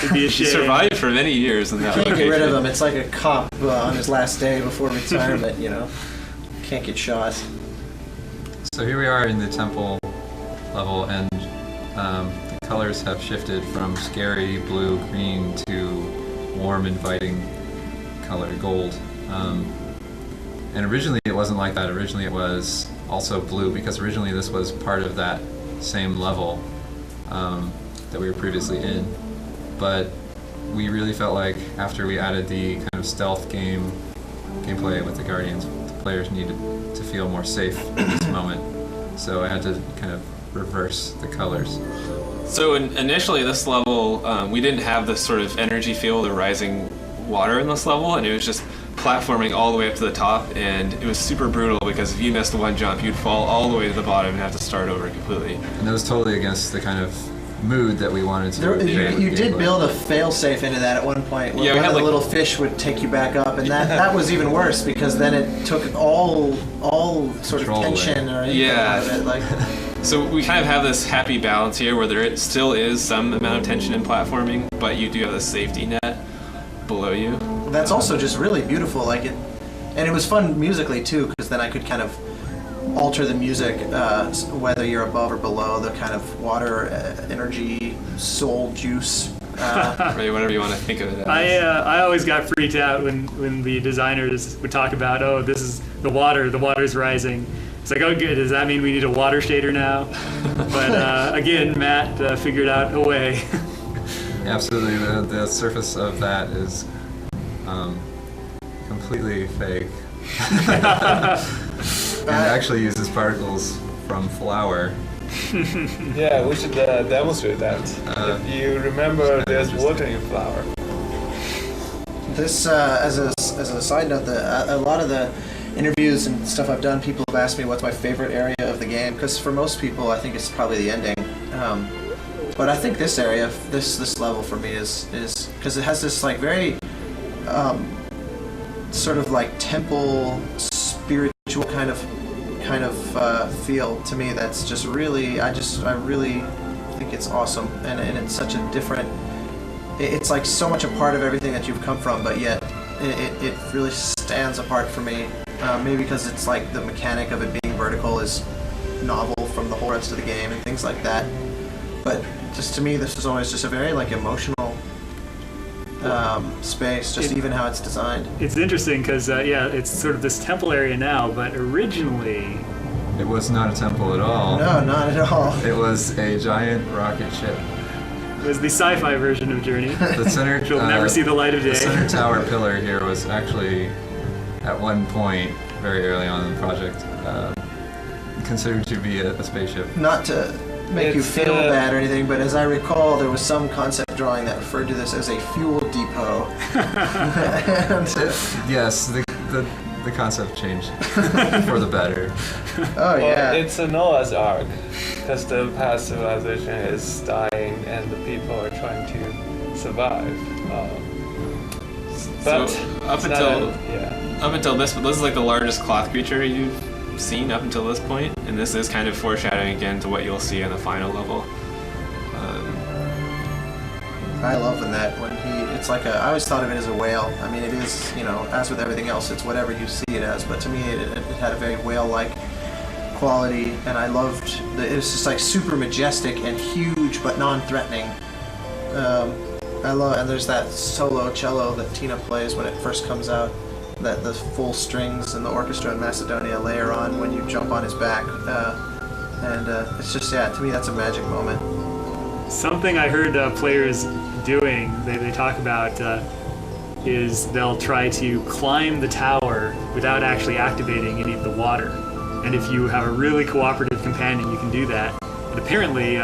It'd be a shame. He survived for many years in that Can't location. get rid of him. It's like a cop on his last day before retirement, you know. Can't get shot. So here we are in the temple level, and the colors have shifted from scary blue, green to warm, inviting color gold. And originally it wasn't like that. Originally it was also blue, because originally this was part of that same level that we were previously in. But we really felt like after we added the kind of stealth gameplay with the Guardians, the players needed to feel more safe in this moment. So I had to kind of reverse the colors. So initially this level, we didn't have this sort of energy field or rising water in this level, and it was just platforming all the way up to the top, and it was super brutal because if you missed one jump, you'd fall all the way to the bottom and have to start over completely. And that was totally against the kind of mood that we wanted to You did build a fail-safe into that at one point, where one of the little fish would take you back up, and that was even worse, because then it took all sort of tension or anything out of it. Like, so we kind of have this happy balance here where there still is some amount of tension in platforming, but you do have the safety net below you. that's also just really beautiful. Like and it was fun musically too, because then I could kind of alter the music, whether you're above or below the kind of water, energy, soul juice. Right, whatever you want to think of it as. I always got freaked out when the designers would talk about, oh, this is the water's rising. It's like, oh, good, does that mean we need a water shader now? But again, Matt figured out a way. Absolutely, the surface of that is completely fake. It actually uses particles from flour. Yeah, we should demonstrate that. If you remember, there's water in flour. This, as a side note, a lot of the interviews and stuff I've done, people have asked me what's my favorite area of the game, because for most people, I think it's probably the ending. But I think this area, this level for me is because it has this like very sort of like temple spiritual kind of feel to me. That's just really, I really think it's awesome, and it's such a different. It's like so much a part of everything that you've come from, but yet it really stands apart for me. Maybe because it's like the mechanic of it being vertical is novel from the whole rest of the game and things like that. But just to me, this is always just a very like emotional space, just even how it's designed. It's interesting because it's sort of this temple area now, but originally it was not a temple at all. No, not at all. It was a giant rocket ship. It was the sci-fi version of Journey. The center, which will never see the light of day. The center tower pillar here was actually, at one point, very early on in the project, considered to be a spaceship. Not to make you feel bad or anything, but as I recall, there was some concept drawing that referred to this as a fuel depot. Yes, the concept changed for the better. Oh yeah. Well, it's a Noah's Ark, because the past civilization is dying and the people are trying to survive. But so up until this is like the largest cloth creature you've seen up until this point, and this is kind of foreshadowing again to what you'll see in the final level. I love it's like I always thought of it as a whale. I mean, it is, as with everything else, it's whatever you see it as, but to me it had a very whale-like quality, and I loved it was just like super majestic and huge but non-threatening. And there's that solo cello that Tina plays when it first comes out, that the full strings and the orchestra in Macedonia layer on when you jump on his back, and it's just, to me that's a magic moment. Something I heard players doing, they talk about, is they'll try to climb the tower without actually activating any of the water. And if you have a really cooperative companion, you can do that. And apparently,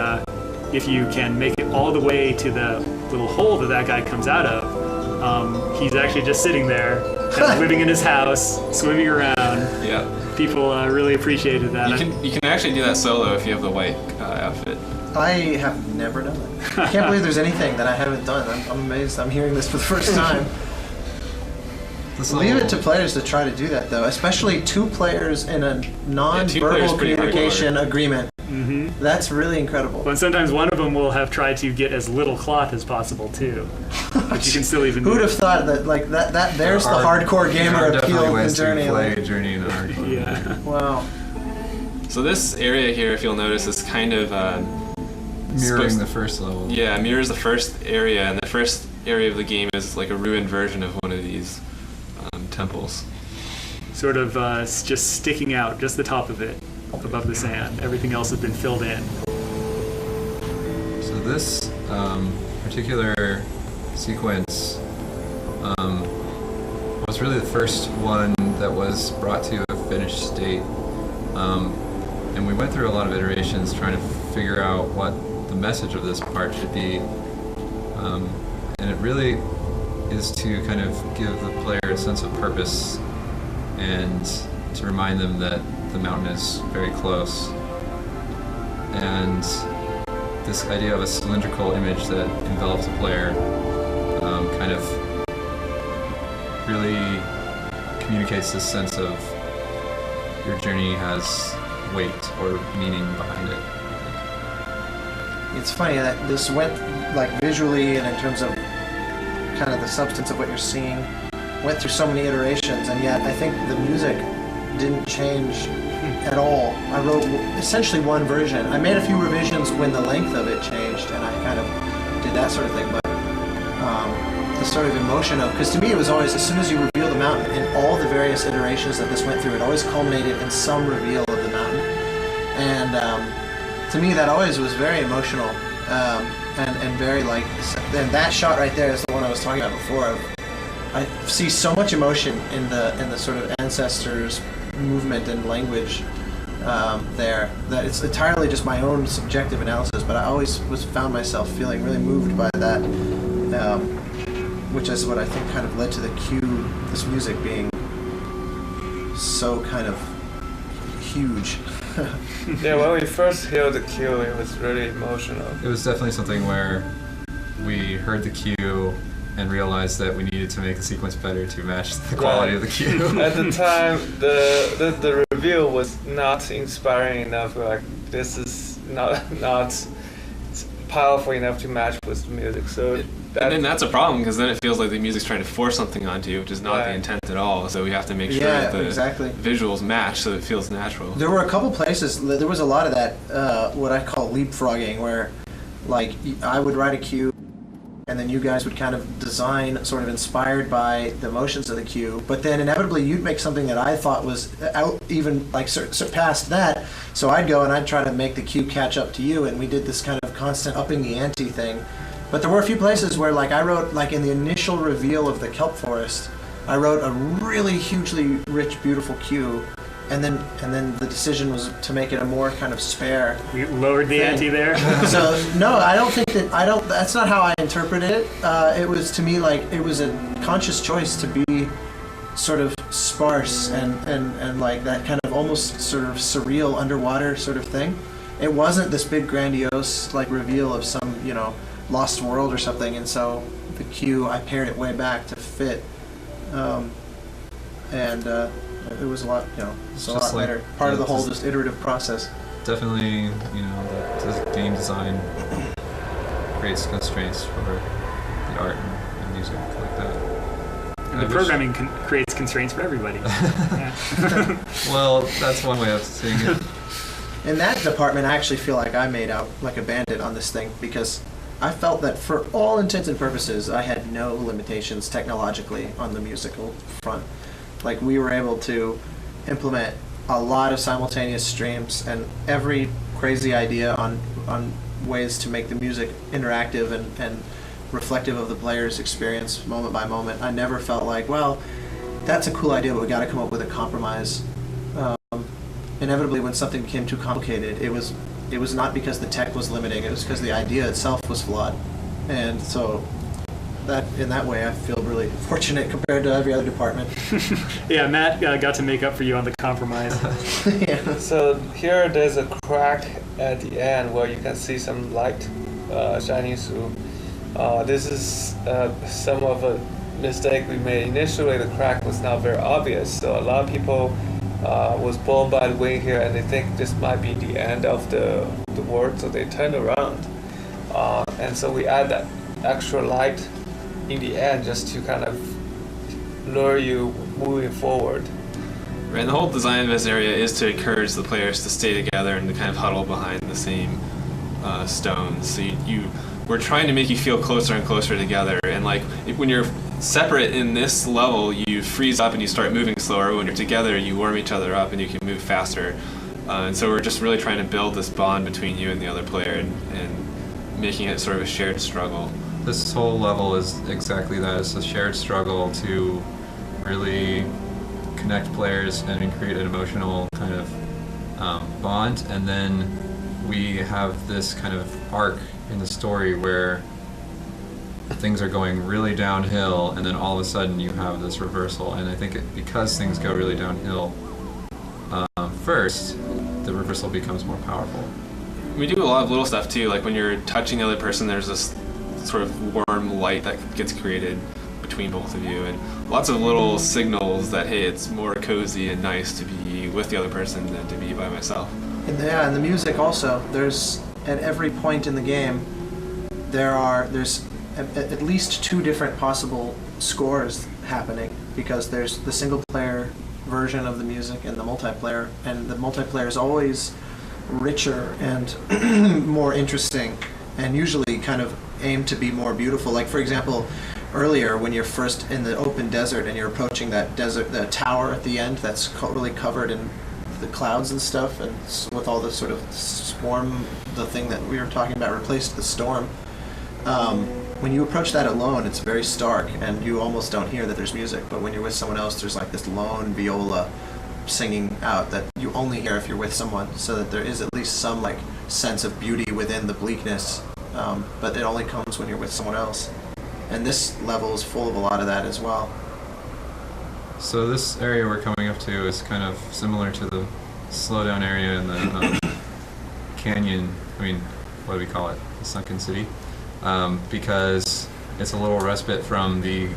if you can make it all the way to the little hole that guy comes out of, he's actually just sitting there, kind of living in his house, swimming around. Yeah. People really appreciated that. You can actually do that solo if you have the white outfit. I have never done it. I can't believe there's anything that I haven't done. I'm amazed. I'm hearing this for the first time. Leave it to players to try to do that, though, especially two players in a non-verbal communication agreement. That's really incredible. But sometimes one of them will have tried to get as little cloth as possible too, but you can still even. Who would have thought that? Like that. There's the hardcore gamer appeal in Journey. Play Journey in the hardcore. Yeah. Wow. So this area here, if you'll notice, is kind of Mirroring the first level. Yeah, mirrors the first area, and the first area of the game is like a ruined version of one of these temples. Sort of just sticking out, just the top of it, above the sand. Everything else has been filled in. So this particular sequence was really the first one that was brought to a finished state. And we went through a lot of iterations trying to figure out what the message of this part should be. And it really is to kind of give the player a sense of purpose and to remind them that the mountain is very close. And this idea of a cylindrical image that envelops the player kind of really communicates this sense of your journey has weight or meaning behind it. It's funny that this went, like, visually and in terms of kind of the substance of what you're seeing, went through so many iterations, and yet I think the music didn't change at all. I wrote essentially one version. I made a few revisions when the length of it changed, and I kind of did that sort of thing, but the sort of emotion of, because to me it was always, as soon as you reveal the mountain, in all the various iterations that this went through, it always culminated in some reveal of the mountain. And to me that always was very emotional, and very like, and that shot right there is the one I was talking about before. I see so much emotion in the sort of ancestors' movement and language there, that it's entirely just my own subjective analysis, but I always found myself feeling really moved by that, which is what I think kind of led to the cue, this music being so kind of huge. Yeah, when we first heard the cue, it was really emotional. It was definitely something where we heard the cue and realized that we needed to make the sequence better to match the quality of the cue. At the time, the reveal was not inspiring enough. Like, this is not powerful enough to match with the music. So and then that's a problem, because then it feels like the music's trying to force something onto you, which is not the intent at all. So we have to make sure that the visuals match so it feels natural. There were a couple places, there was a lot of that, what I call leapfrogging, where like I would write a cue and then you guys would kind of design sort of inspired by the motions of the cue, but then inevitably you'd make something that I thought was out, even like surpassed that, so I'd go and I'd try to make the cue catch up to you, and we did this kind of constant upping the ante thing. But there were a few places where, like, I wrote, like in the initial reveal of the kelp forest, I wrote a really hugely rich, beautiful cue, and then the decision was to make it a more kind of spare. You lowered the ante there. So no, I don't think that that's not how I interpreted it. It was, to me, like, it was a conscious choice to be sort of sparse and like that kind of almost sort of surreal underwater sort of thing. It wasn't this big grandiose like reveal of some, you know, lost world or something, and so the cue, I pared it way back to fit, and it was a lot, you know, it's a lot better. Part of the whole just iterative process. Definitely, you know, the game design creates constraints for the art and music like that. And the programming creates constraints for everybody. Well, that's one way of seeing it. In that department, I actually feel like I made out like a bandit on this thing, because I felt that for all intents and purposes, I had no limitations technologically on the musical front. Like, we were able to implement a lot of simultaneous streams and every crazy idea on ways to make the music interactive and reflective of the player's experience moment by moment. I never felt like, well, that's a cool idea, but we got to come up with a compromise. Inevitably, when something became too complicated, it was not because the tech was limiting, it was because the idea itself was flawed. And so that, in that way, I feel really fortunate compared to every other department. Yeah, Matt got to make up for you on the compromise. Yeah. So here there's a crack at the end where you can see some light shining through. This is some of a mistake we made. Initially, the crack was not very obvious, so a lot of people was blown by the wind here, and they think this might be the end of the world, so they turn around. And so we add that extra light in the end just to kind of lure you moving forward. Right, and the whole design of this area is to encourage the players to stay together and to kind of huddle behind the same stones. So we're trying to make you feel closer and closer together. And like when you're separate in this level, you freeze up and you start moving slower. When you're together, you warm each other up and you can move faster. And so we're just really trying to build this bond between you and the other player and making it sort of a shared struggle. This whole level is exactly that. It's a shared struggle to really connect players and create an emotional kind of bond. And then we have this kind of arc in the story where things are going really downhill, and then all of a sudden you have this reversal. And I think because things go really downhill first, the reversal becomes more powerful. We do a lot of little stuff too, like when you're touching the other person, there's this sort of warm light that gets created between both of you, and lots of little signals that, hey, it's more cozy and nice to be with the other person than to be by myself. And the music also, there's, at every point in the game, there's at least 2 different possible scores happening, because there's the single player version of the music and the multiplayer is always richer and more interesting, and usually kind of aimed to be more beautiful. Like, for example, earlier when you're first in the open desert and you're approaching that desert, the tower at the end that's totally covered in the clouds and stuff, and with all the sort of swarm, the thing that we were talking about replaced the storm. When you approach that alone, it's very stark and you almost don't hear that there's music, but when you're with someone else, there's like this lone viola singing out that you only hear if you're with someone, so that there is at least some like sense of beauty within the bleakness, but it only comes when you're with someone else. And this level is full of a lot of that as well. So this area we're coming up to is kind of similar to the slowdown area in the canyon, what do we call it? The Sunken City. Because it's a little respite from the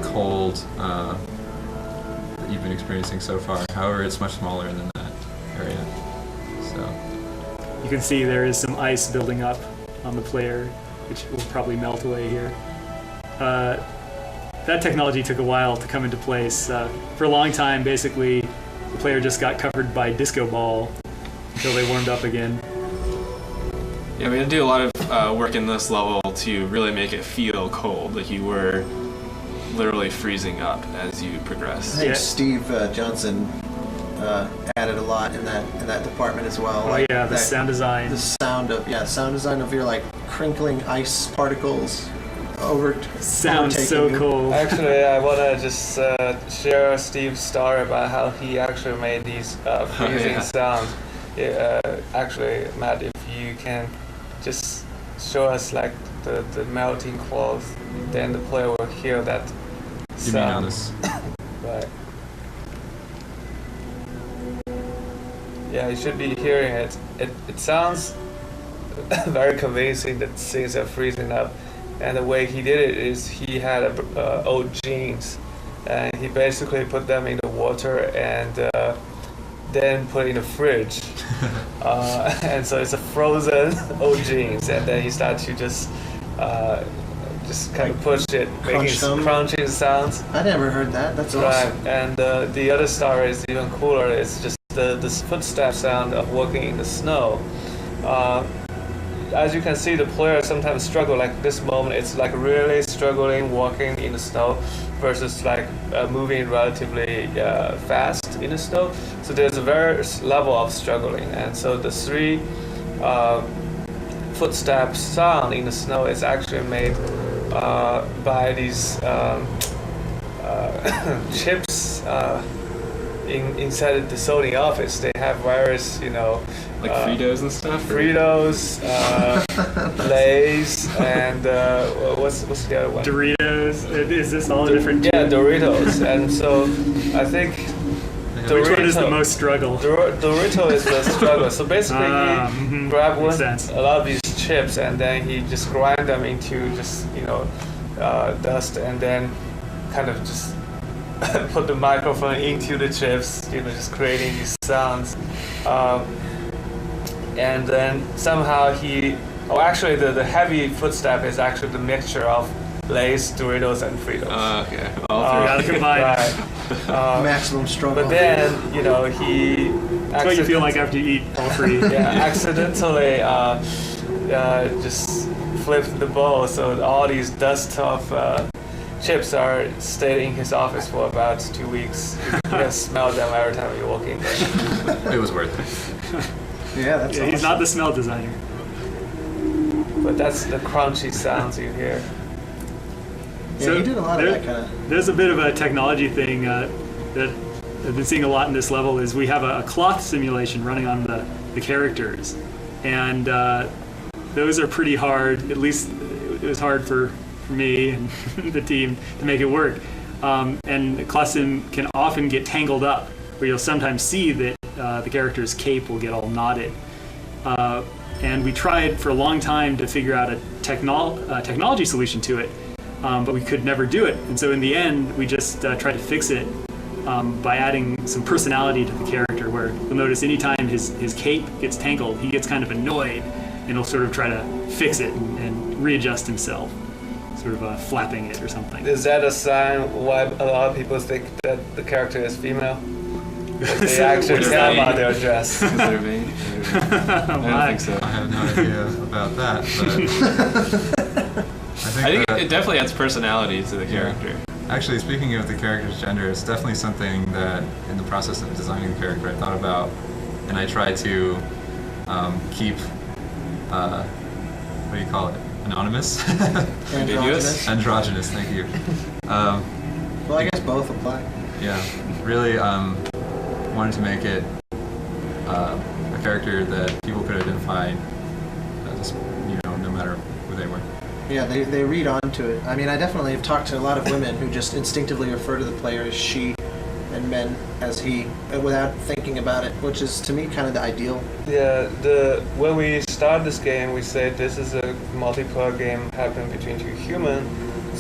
cold that you've been experiencing so far. However, it's much smaller than that area. So You can see there is some ice building up on the player, which will probably melt away here. That technology took a while to come into place. For a long time, basically, the player just got covered by disco ball until they warmed up again. Yeah, we had to do a lot of work in this level to really make it feel cold, like you were literally freezing up as you progress. I think Steve Johnson added a lot in that department as well. Oh, like yeah, the sound design. The sound design of your like crinkling ice particles Sounds so overtaking you. cool. Actually, I want to just share Steve's story about how he actually made these freezing sounds. Actually, Matt, if you can just show us like the melting cloth, then the player will hear that you mean on sound. this? Right. Yeah, you should be hearing it. It sounds very convincing that things are freezing up. And the way he did it is he had old jeans, and he basically put them in the water and then put it in the fridge. And so it's a frozen old jeans, and then he started to just kind of push it, making crunching sounds. I never heard that. That's awesome. Right, and the other story is even cooler. It's just the footstep sound of walking in the snow. As you can see, the player sometimes struggle. Like this moment, it's like really struggling walking in the snow versus like moving relatively fast in the snow. So there's a various level of struggling, and so the 3 footstep sound in the snow is actually made by these chips inside the Sony office. They have various, Like Fritos and stuff? Fritos, Lay's, and what's the other one? Doritos. Is this all different? Yeah, Doritos. And so I think Which one is the most struggle? Dorito is the struggle. So basically, he grabbed a lot of these chips and then he just grind them into just dust, and then kind of just put the microphone into the chips, just creating these sounds. And then somehow actually the heavy footstep is actually the mixture of Lay's, Doritos, and Fritos. Okay. All three. Gotta combine. Right. Maximum struggle. But then, he That's what you feel like after you eat all three. accidentally just flipped the bowl, so all these dust of chips are staying in his office for about 2 weeks. You can smell them every time you walk in there. It was worth it. Yeah, that's He's not the smell designer. But that's the crunchy sounds you hear. Yeah, he did a lot of that kind of. There's a bit of a technology thing that I've been seeing a lot in this level is we have a cloth simulation running on the characters. And those are pretty hard. At least it was hard for me and the team to make it work. And the cloth sim can often get tangled up, where you'll sometimes see that the character's cape will get all knotted. And we tried for a long time to figure out a technology solution to it, but we could never do it. And so in the end, we just tried to fix it by adding some personality to the character, where you'll notice anytime his cape gets tangled, he gets kind of annoyed, and he'll sort of try to fix it and readjust himself, sort of flapping it or something. Is that a sign why a lot of people think that the character is female? They actually care about their dress. Because they're vain? I don't think so. I have no idea about that, but I think it definitely adds personality to the character. Actually, speaking of the character's gender, it's definitely something that in the process of designing the character I thought about, and I tried to keep, what do you call it? Anonymous? Androgynous. Androgynous, thank you. Well, I guess both apply. Yeah, really wanted to make it a character that people could identify as, no matter who they were. Yeah, they read onto it. I mean, I definitely have talked to a lot of women who just instinctively refer to the player as she and men as he without thinking about it, which is to me kind of the ideal. Yeah, when we started this game, we said this is a multiplayer game happening between two humans,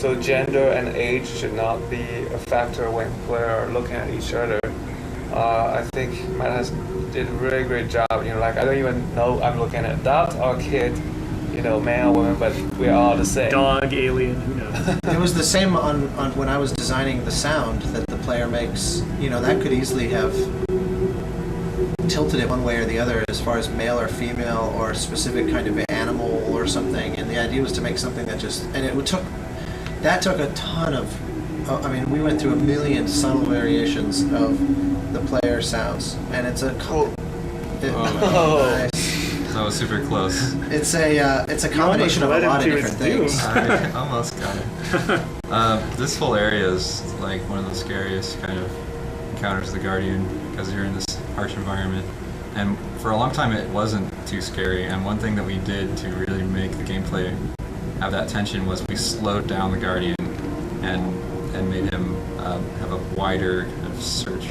so gender and age should not be a factor when players are looking at each other. I think Matt has did a really great job. I don't even know I'm looking at adult or kid, man or woman, but we're all the same. Dog, alien, who knows? It was the same on when I was designing the sound that the player makes. That could easily have tilted it one way or the other as far as male or female or specific kind of animal or something. And the idea was to make something that took a ton of. We went through a million subtle variations of the player sounds, and it's a. Nice. That was super close. It's a combination of a lot of different things. I almost got it. This whole area is like one of the scariest kind of encounters of the Guardian, because you're in this harsh environment. And for a long time it wasn't too scary, and one thing that we did to really make the gameplay have that tension was we slowed down the Guardian and made him have a wider kind of search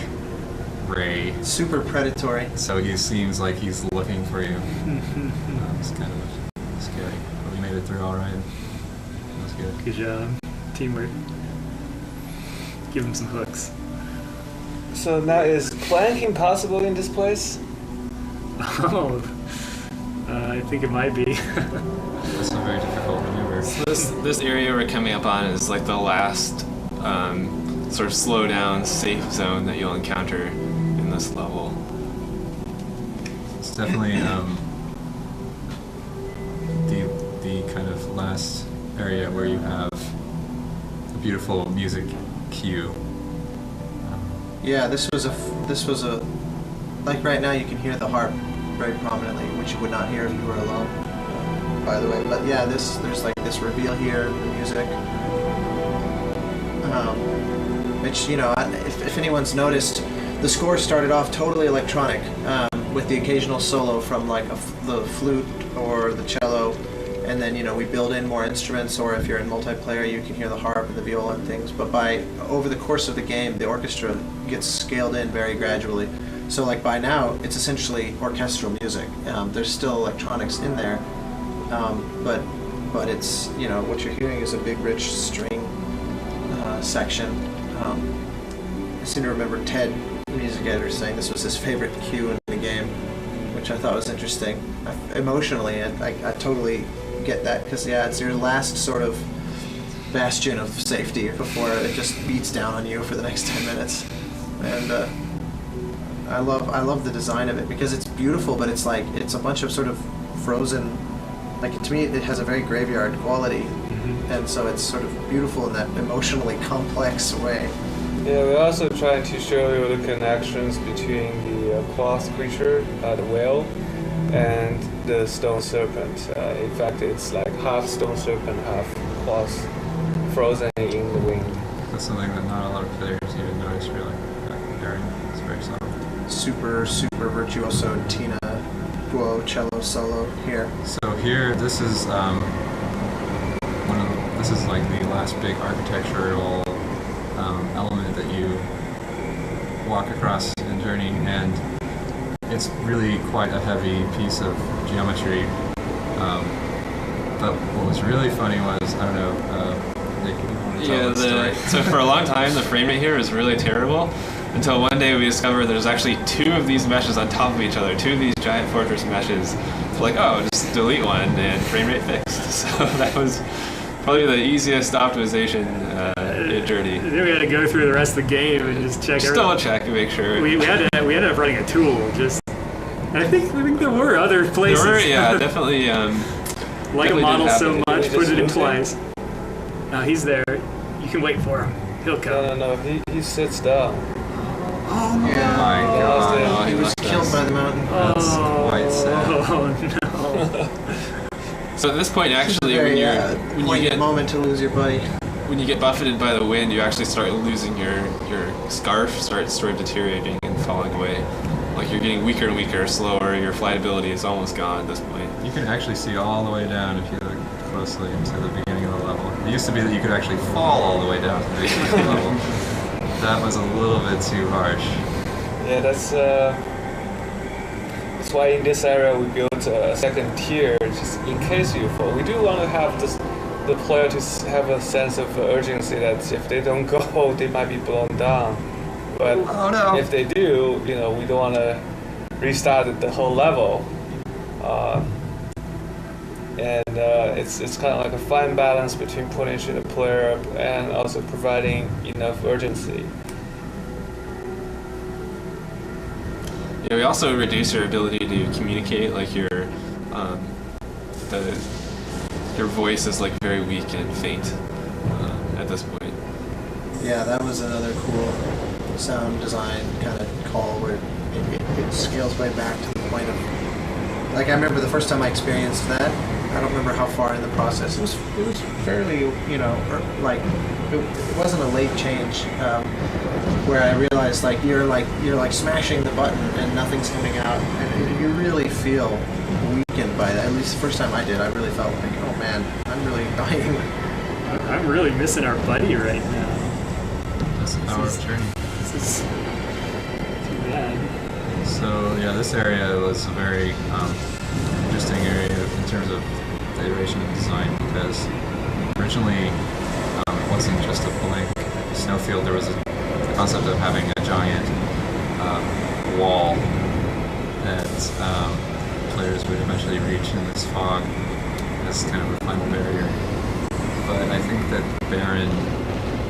ray. Super predatory. So he seems like he's looking for you. It's kind of scary, but we made it through all right. That was good. Good job. Teamwork. Give him some hooks. So now, is planking possible in this place? Oh, I think it might be. That's a very difficult maneuver. So this area we're coming up on is like the last sort of slow down, safe zone that you'll encounter in this level. It's definitely the kind of last area where you have a beautiful music cue. Yeah, this was a like right now you can hear the harp very prominently, which you would not hear if you were alone, by the way. But yeah, there's like this reveal here, the music, which if anyone's noticed, the score started off totally electronic, with the occasional solo from like the flute or the cello, and then we build in more instruments, or if you're in multiplayer you can hear the harp and the viola and things. But over the course of the game, the orchestra gets scaled in very gradually. So like by now it's essentially orchestral music. There's still electronics in there, but it's what you're hearing is a big rich string section, seem to remember Ted, music editor, saying this was his favorite cue in the game, which I thought was interesting. Emotionally, I totally get that, because yeah, it's your last sort of bastion of safety before it just beats down on you for the next 10 minutes. And I love the design of it, because it's beautiful, but it's like it's a bunch of sort of frozen. Like, to me, it has a very graveyard quality, and so it's sort of beautiful in that emotionally complex way. Yeah, we're also trying to show you the connections between the cloth creature, the whale, and the stone serpent. In fact, it's like half stone serpent, half cloth, frozen in the wind. That's something that not a lot of players even notice, really. It's very subtle. Super virtuoso Tina Guo cello solo here. So here, this is this is like the last big architectural element that you walk across in Journey, and it's really quite a heavy piece of geometry. But what was really funny was, I don't know, Nick, you want to tell the story? So for a long time, the frame rate here was really terrible, until one day we discovered there's actually 2 of these meshes on top of each other, 2 of these giant fortress meshes. So like, oh, just delete one and frame rate fixed. So that was probably the easiest optimization in Journey. Then we had to go through the rest of the game and just check. Just double check and make sure. We ended up running a tool. And I think there were other places. There were, yeah, definitely. Like a model so much, put it in lose twice. No, he's there. You can wait for him. He'll come. No, he sits down. Oh no! Yeah. My God. Oh, He was killed by the mountain. That's quite sad. Oh no! So at this point, actually, Very when you poignant get moment to lose your buddy. when you get buffeted by the wind, you actually start losing your scarf starts sort of deteriorating and falling away. Like you're getting weaker and weaker, slower. Your flight ability is almost gone at this point. You can actually see all the way down if you look closely into the beginning of the level. It used to be that you could actually fall all the way down to the beginning of the level. That was a little bit too harsh. Yeah, that's why in this area we built a second tier, just in case you fall. We do want to have the player to have a sense of urgency that if they don't go, they might be blown down. But Oh no! if they do, we don't want to restart the whole level. It's kind of like a fine balance between punishing the player and also providing enough urgency. Yeah, we also reduce your ability to communicate. Like your voice is like very weak and faint at this point. Yeah, that was another cool sound design kind of call where it scales way back to the point of, like, I remember the first time I experienced that. I don't remember how far in the process. It was fairly, it wasn't a late change where I realized you're smashing the button and nothing's coming out, and you really feel weakened by that. At least the first time I did, I really felt like, oh man, I'm really dying. I'm really missing our buddy right now. That's the power of Journey. This is too bad. So yeah, this area was a very interesting area in terms of the iteration of design, because originally it wasn't just a blank snowfield. There was the concept of having a giant wall that players would eventually reach in this fog as kind of a final barrier. But I think that barren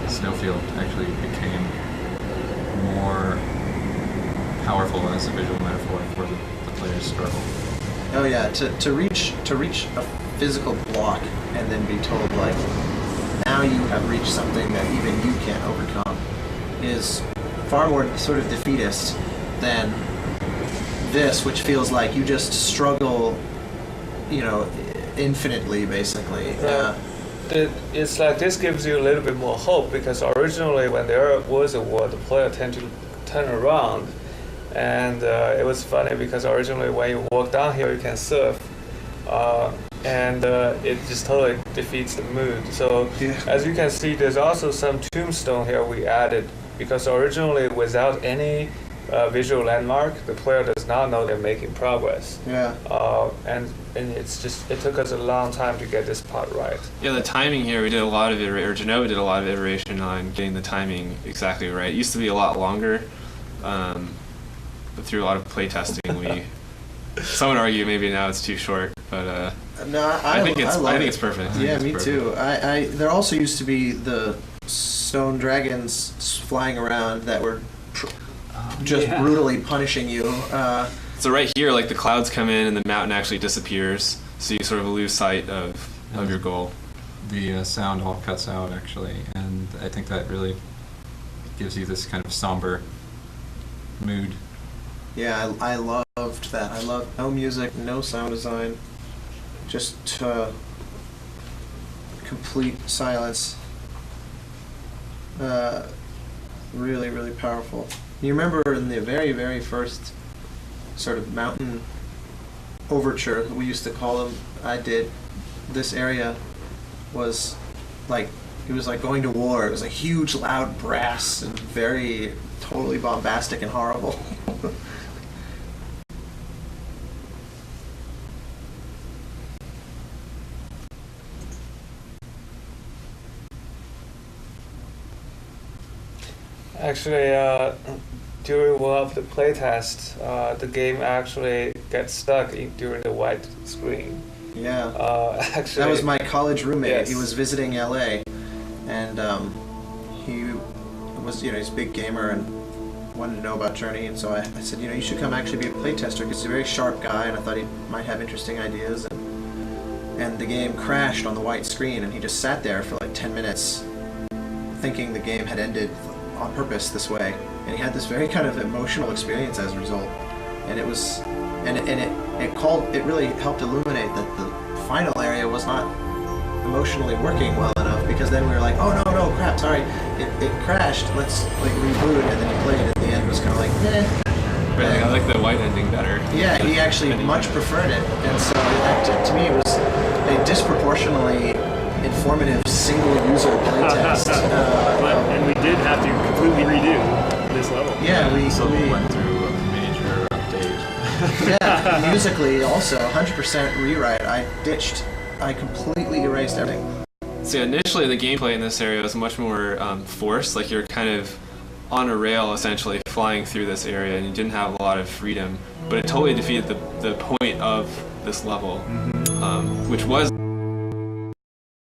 snowfield actually became more powerful as a visual metaphor for the player's struggle. Oh yeah, to reach a physical block and then be told now you have reached something that even you can't overcome is far more sort of defeatist than this, which feels like you just struggle, infinitely basically. It's like this gives you a little bit more hope, because originally when there was a war, the player tend to turn around. And it was funny because originally when you walk down here you can surf, and it just totally defeats the mood. So as you can see, there's also some tombstone here we added, because originally without any visual landmark, the player does not know they're making progress. Yeah. And it's just, it took us a long time to get this part right. Yeah, the timing here, we did a lot of Genova did a lot of iteration on getting the timing exactly right. It used to be a lot longer, but through a lot of play testing, some would argue maybe now it's too short, but No, I think love it's perfect. Yeah, it's me perfect. too. There also used to be the stone dragons flying around that were just Yeah. brutally punishing you. So right here, like the clouds come in and the mountain actually disappears, so you sort of lose sight of your goal. The sound all cuts out actually, and I think that really gives you this kind of somber mood. Yeah, I loved that. I loved no music, no sound design, just complete silence. Really, really powerful. You remember in the very, very first sort of mountain overture, we used to call them, I did, this area was like, it was like going to war. It was a huge, loud brass and very, totally bombastic and horrible. Actually, during one of the playtests, the game actually gets stuck during the white screen. Yeah. Actually, That was my college roommate. Yes. He was visiting LA, and he was, he's a big gamer and wanted to know about Journey. And so I said, you should come actually be a playtester because he's a very sharp guy, and I thought he might have interesting ideas. And the game crashed on the white screen, and he just sat there for like 10 minutes, thinking the game had ended on purpose this way. And he had this very kind of emotional experience as a result. And it was, it really helped illuminate that the final area was not emotionally working well enough, because then we were like, oh no, crap, sorry, it crashed, let's like reboot, and then he played it, and the end was kind of like, eh. Really, I like the white ending better. Yeah, he actually much preferred it, and so to me it was a disproportionately informative single-user playtest. And we did have to completely redo this level. Yeah, we went through a major update. yeah, musically also 100% rewrite. I completely erased everything. So initially, the gameplay in this area was much more forced. Like you're kind of on a rail, essentially, flying through this area, and you didn't have a lot of freedom. But it totally defeated the point of this level, which was